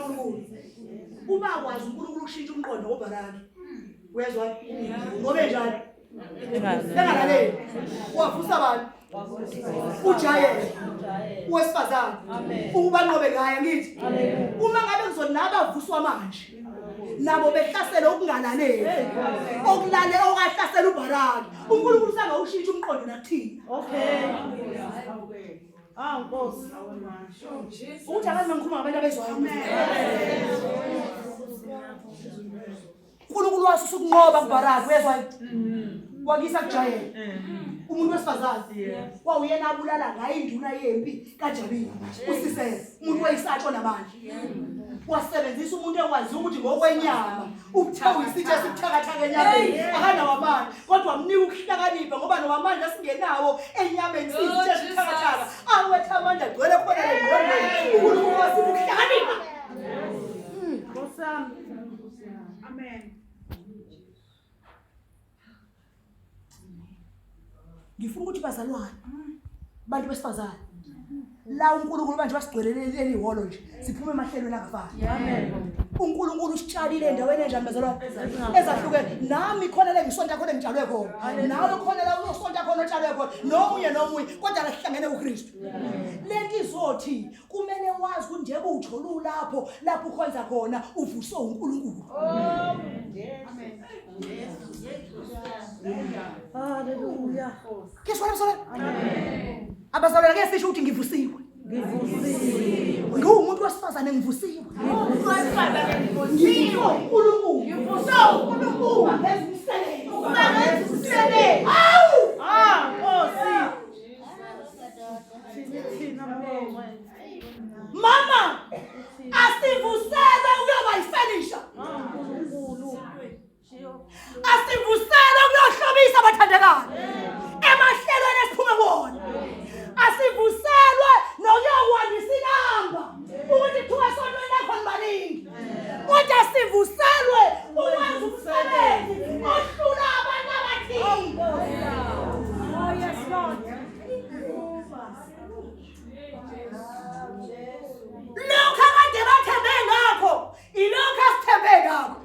uNkulunkulu. Uma kwazi uNkulunkulu ushintsha umqondo ngoBaraki. Uyezwa? Ngobe njani? Engalaleli. Wavusa abantu. Ujayele. Wesifazane. Ukuba ngobe ngaya ngithi. Uma ngabe ngizonaba avuswa manje. Nabo behlasela ukungalaleli. Okulalele okahlasela uBaraki. uNkulunkulu usangawushintsha umqondo nakuthina. Okay. Nkosi. Uthi akazi ngikhuluma ngabantu abezwayo. uNkulunkulu wasusa ukunqoba kuBaraki uyezwa? Wakisa kujayele. Umuntu wesifazane wawuyena abulala ngaye induna yempi kaJabini uSisele umuntu wayisatsho namanje wasebenzisa umuntu ekwazi ukuthi ngokwenyama ubuthawu isitshe sibuthakathaka enyameni akana wamanje kodwa amnika ukuhlakanipha ngoba nowamanje asingenawo enyameni isitshe sibuthakathaka awetha amandla agcwele khona la engqondweni uNkulunkulu wasipha ukuhlakanipha. Nkosami. Amen. Ngifuna ukuthi bazalwane bantu besifazane la uNkulunkulu manje wasigcwelele eliholo nje siphume emahlelweni angafani. Amen. uNkulunkulu usitshalile endaweni enjani bazalwane ezahlukene nami khona la ngisonta khona ngitshalwe khona nawe khona la unosonta khona otshalwe khona nomunye kodwa la sihlangene uKristu. Lento izothi kumele wazi ukuthi njengoba uthola lapho ukhonza khona uvuswe uNkulunkulu. Amen. Hallelujah. Kesho bazalwane. Amen. Abazalwane ke sisho ukuthi ngivusiwe. Ngumuntu wesifazane ngivusiwe. Ngivusiwe uNkulunkulu. uNkulunkulu. Ngezimselele. Awu! Nkosi. Mama, asivusele ukuyoba yifinisher. Asivusele ukuyohlobisa abathandekayo. Emahlelweni esiphume kuwona. Asivuselwe nokuyokwandisa inamba. Ukuthi kuthiwa esontweni lakho nibaningi. Kodwa asivuselwe ukwazi umsebenzi ohlula abantu abathile. Oh yes Lord. Lokho akade bathembe ngakho, ilokho asithembe ngakho.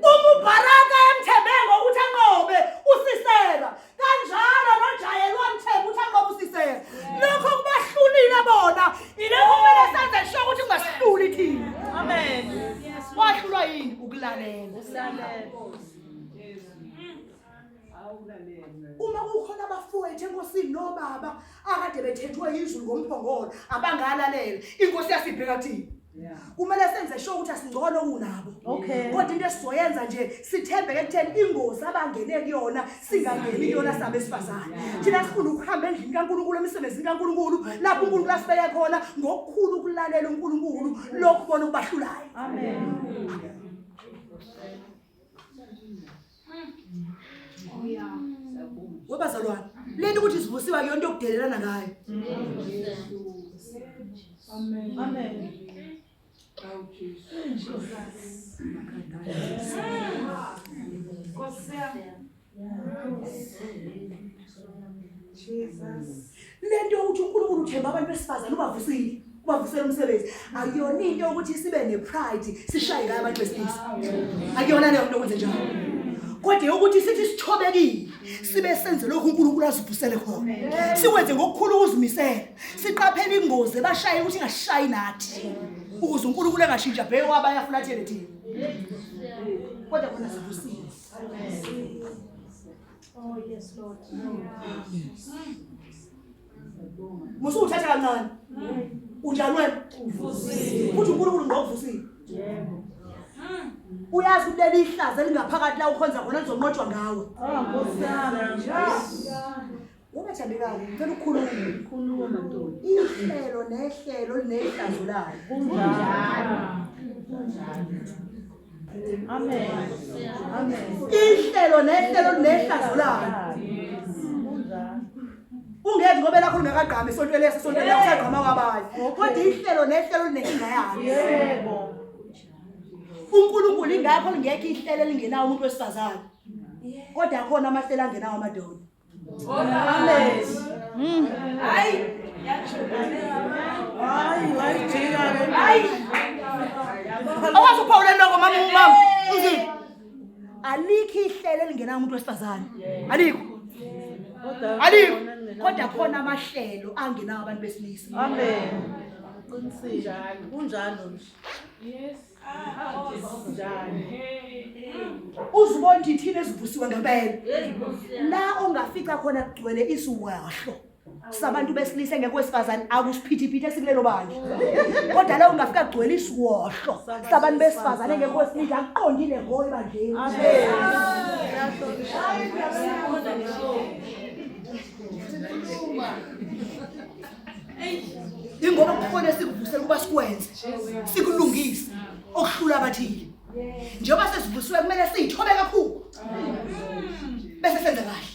uBaraka emthembe ngokuthi anqobe uSisera. Kanjalo noJayeli wamthemba ukuthi anqobe uSisera. Lokho kubahlulile bona. Ilokho kumele senze sho ukuthi ungasihluli thina. Amen. Wahlulwa yini ukulalela? Uma kukhona abafowethu enkosini nobaba akade bethethwe izulu ngomphongolo abangalalela inkosi yasibheka thina. Kumele senze sho ukuthi asingcono kunabo. Okay. Kodwa into esizoyenza nje sithembeke ekutheni ingozi abangene kuyona singangeni kuyona sabe sifazane. Thina sifuna ukuhamba endlini kaNkulunkulu emsebenzini kaNkulunkulu lapho uNkulunkulu asibeke khona ngokukhulu ukulalela uNkulunkulu lokho bona ukubahlulayo. Amen. Webazalwane lento ukuthi sivusiwa yonke yokudelelana ngayo. Amen. Amen. Lento ukuthi uNkulunkulu uthemba abantu besifazane ubavusile. Ubavusela umsebenzi. Akuyona into yokuthi sibe nepride sishaye ngayo abantu besilisa. Akuyona leyo nto okwenze njalo. Kodwa ukuthi sithi sithobekile sibe senze lokhu uNkulunkulu asivusele khona. Sikwenze ngokukhulu ukuzimisela. Siqaphele ingozi ebashaye ukuthi ingashayi nathi. Ukuze uNkulunkulu engashintsha bheke kwabanye afulathele thina. Kodwa khona sivusile. Oh yes Lord. Musu uthatha kancane. Unjani wena? Uvusile. Futhi uNkulunkulu ngokuvusile. Yebo. Uyazi ukuthi leli ihlazo elingaphakathi la ukhonza khona lizonqotshwa ngawe. Nkosami. Ungathandekani, ngicela ukukhuluma Ntombi. ihlelo nehlelo linehlazo layo. Amen. Amen. Ihlelo nehlelo linehlazo layo. Ungethi ngoba lakho ungakagqami esontweni lesontweni lakusagqama kwabanye. Kodwa ihlelo nehlelo linenkinga yayo. Yebo. uNkulunkulu ingakho lingekho ihlelo elingenawo umuntu wesifazane. Kodwa khona amahlelo angenawo amadoda. Amen. Hayi. Hayi, wayijika Awazi uPaul lokho mama uzini. Alikho ihlelo elingena umuntu wesifazane. Alikho. Alikho. Kodwa khona amahlelo angena abantu besilisa. Amen. Kunjalo nje. Yes. Uzibona thina esivusiwe ngempela. La ongafica khona kugcwele isuwahlo. Sabantu besilisa engekwesifazane akusiphithiphithi esikulelo bandla. Kodwa la ungafika kugcwele isuwahlo. Sabantu besifazane engekwesilisa akuqondile ngoye bandleni. Amen. Ingoba kukhona sikuvusela kuba sikwenze. Sikulungise okuhlula abathile. Njengoba sesivusiwe kumele siyithobe kakhulu. Bese senza kahle.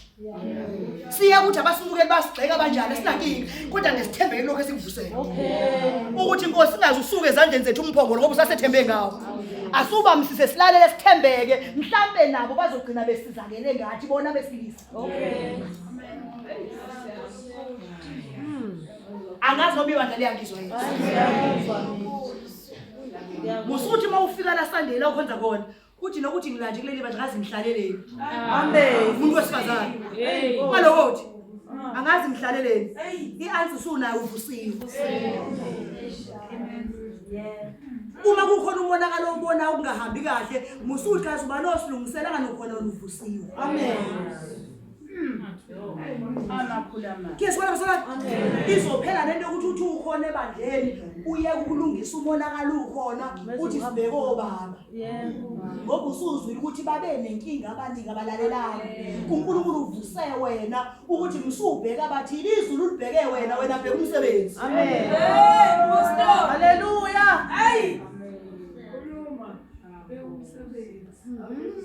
Siya ukuthi abasimukeli basigxeka kanjani sinankingi kodwa ngesithembeke lokho esikuvusela. Ukuthi inkosi singaze usuke ezandleni zethu umphongolo ngoba usasethembe ngawo. Asuba msise silalele sithembeke mhlambe nabo bazogcina besizakele ngathi bona besilisa. Angazi ngoba ibandla liyangizwa yini. Musuthi mawufika la Sandela ukwenza kona uthi nokuthi ngilanje kuleli bandla ngazi ngihlaleleni. Amen. Umuntu wesifazane. Kaloku uthi angazi ngihlaleleni. I-answer usunayo uvusiwe. Uma kukhona umonakalo obona ungahambi kahle musuthi kazi uba nosilungisela nganokhona uvusiwe. Amen. Kuyesibona basala izophela lento ukuthi uthi ukhona ebandleni uye ukulungisa umonakalo ukhona uthi sibeke obaba. Ngoba usuzwile ukuthi babe nenkinga abaningi abalalelayo. uNkulunkulu uvuse wena ukuthi msubheka bathi izulu libheke wena bheka umsebenzi. Amen. Hallelujah. Hey.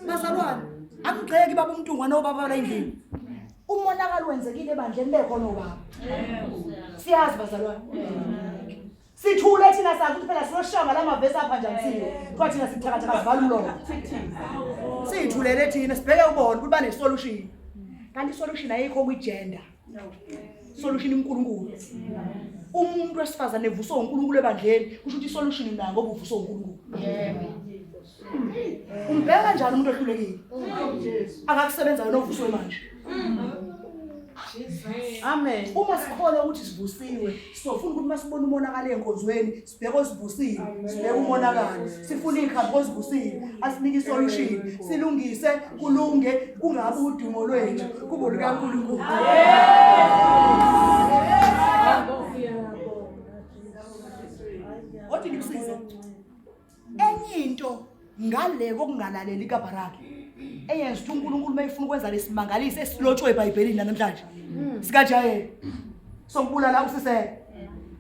Bazalwane akugxeki baba umntungwa nobaba la endlini. Umonakalo wenzekile ebandleni bekhona obaba. Siyazi bazalwane. Sithule thina sathi phela siloshanga lamavesi apha nje ngisiwe. Kodwa thina sithakathaka sivalulo. Sithulele thina sibheke ubona ukuthi bane solution. Kanti solution ayikho kwi-gender. Solution uNkulunkulu. Umuntu wesifazane evuswa uNkulunkulu ebandleni kusho ukuthi solution nayo ngoba uvuswa uNkulunkulu. Umbheka kanjani umuntu ohlulekile? Akakusebenza yena ovuswe manje. Amen. Uma sikhona ukuthi sivusiwe sofuna ukuthi masibona umonakalo enkonzweni sibheke osivusiwe sibheke umonakalo sifuna ikhambi osivusiwe asinike isolution silungise kulunge kungabe udumo lwethu kube olukaNkulunkulu. Othi ngikusize enye into ngale kokungalaleli kaBaraka eyenza ukuthi uNkulunkulu mayefuna ukwenza lesimangaliso esilotshwe eBhayibhelini namhlanje sikajayele sombulala usisele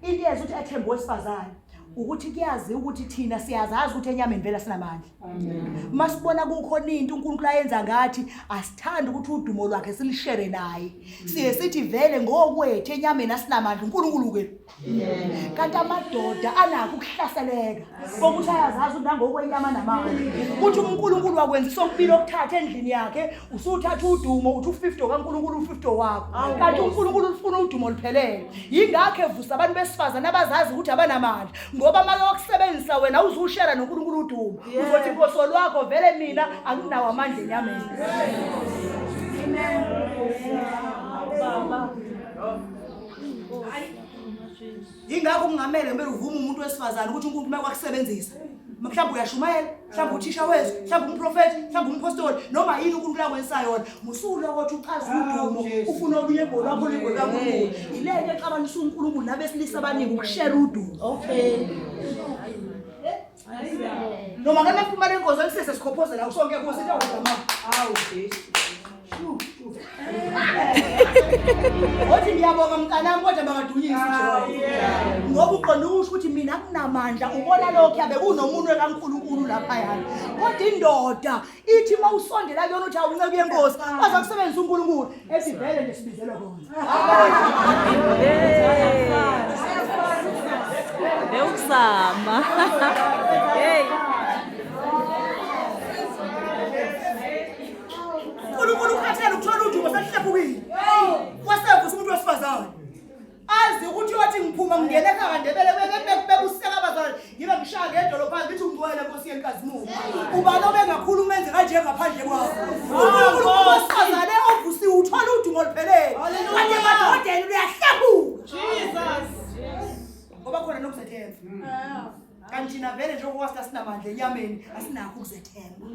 into yenza ukuthi athembe wesifazane ukuthi kuyazi ukuthi thina siyazazi ukuthi enyameni vela sinamandla. Masibona kukhona into uNkulunkulu ayenza ngathi asithanda ukuthi udumo lwakhe silishere naye. Siye sithi vele ngokwethu enyameni asinamandla uNkulunkulu ke. Kanti amadoda anakho ukuhlaseleka ukuthi ayazazi ukuthi ngokwenyama namandla. Uthi uNkulunkulu wakwenza sonkubili okuthatha endlini yakhe usuthatha udumo uthi u50 kaNkulunkulu u50 wakho. Kanti uNkulunkulu ufuna udumo oluphelele. Yingakho evusa abantu besifazana abazazi ukuthi abanamandla. Ngoba manje okusebenzisa wena uzushera noNkulunkulu udumo. Uzothi inkosi lwakho vele mina anginawo amandla enyameni. Amen. Baba. Yingakho kungamele ngempela uvume umuntu wesifazane ukuthi uNkulunkulu mayekusebenzisa. Mhlawumbe uyashumayela, mhlawumbe uthisha wethu, mhlawumbe umprofeti, mhlawumbe umpostoli noma yini uNkulunkulu akwenza yona. Musulo ukuthi uchaza udumo ufuna olunye ngolo lakho lingolo kaNkulunkulu. Ileke exabanisa uNkulunkulu nabesilisa abaningi ukushare udumo. Okay. Noma ngeke mfumane inkozo elisese sikhophozela usonke inkosi into awuzama. Awu Jesu. Othi ngiyabonga mntanami kodwa bangadunyisi nje. Ngoba uqonda ukuthi mina akunamandla ubona lokho yabe kunomuntu kaNkulunkulu lapha yana. Kodwa indoda ithi mawusondela kuyona uthi awunceke yenkosi baza kusebenzisa uNkulunkulu esivele nesibizelo khona. Beusama. Hey. uNkulunkulu ukhathele ukuthola udumo sesihlephukile. Wasevusa umuntu wesifazane. Azi ukuthi wathi ngiphuma ngingena ekhaya Ndebele bebuseka wesifazane ngibe ngishaya ngedolobhana ngithi ungcwele Nkosi yenkazimulo. Ubani obengakhuluma enze kanje ngaphandle kwakho. uNkulunkulu wesifazane ovusiwe uthola udumo luphelele. Kanti emadodeni uyahlabuka. Jesus. Ngoba khona nokuzethemba. Kanti thina vele njengoba sinamandla enyameni asinakho ukuzethemba.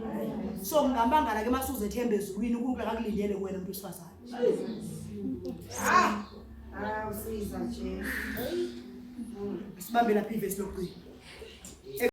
So ngamangala ke masuzethemba ezulwini uNkulunkulu akakulindele kuwena umuntu wesifazane. Usiza nje. Sibambe lapha ivesi lokugcina.